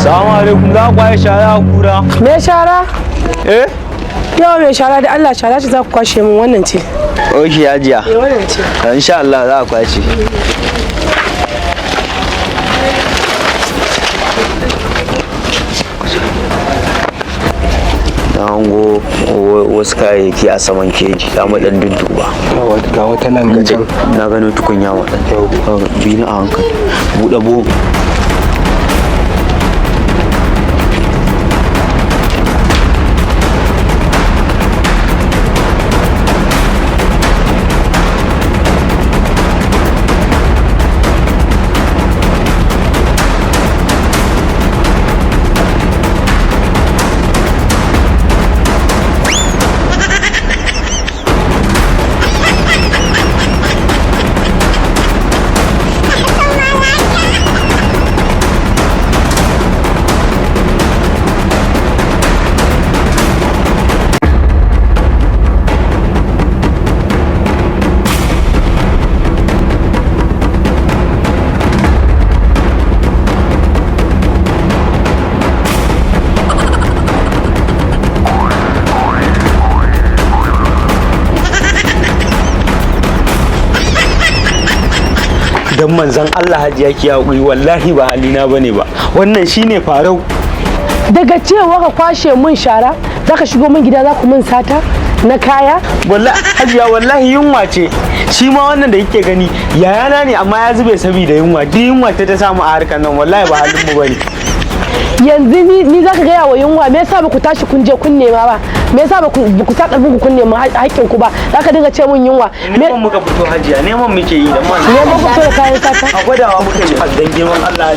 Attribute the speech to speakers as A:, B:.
A: Salamu alaikum, za ku kwaye shara a kura.
B: Me shara?
A: Eh?
B: Yawa mai shara da Allah shara ce za ku kwashe min wannan ce.
A: Oke hajiya.
B: Wannan ce.
A: Insha Allah za a kwashe. Na hango wasu kayayyaki a saman keji za mu dan dudduba.
C: Ga wata nan ga can.
A: Na gano tukunya waɗanda. Bi ni a hankali. Buɗe buhu. Dan manzon Allah hajiya ki haƙuri wallahi ba halina bane ba wannan shine farau.
B: Daga cewa ka kwashe mun shara zaka shigo min gida za ku min sata na kaya.
A: Wallahi hajiya wallahi yunwa ce shi ma wannan da kike gani yayana ne amma ya zube saboda yunwa duk yunwa ta samu a harkar nan wallahi ba halin mu bane.
B: Yanzu ni zaka gaya wa yunwa me yasa ba ku tashi kun je kun nema ba me yasa ba ku sa karfin ku kun nema haƙƙin ku ba zaka dinga ce mun yunwa
A: neman muka fito hajiya neman muke yi da man
B: neman fito da kayan sata
A: a gwadawa muke yi dan girman Allah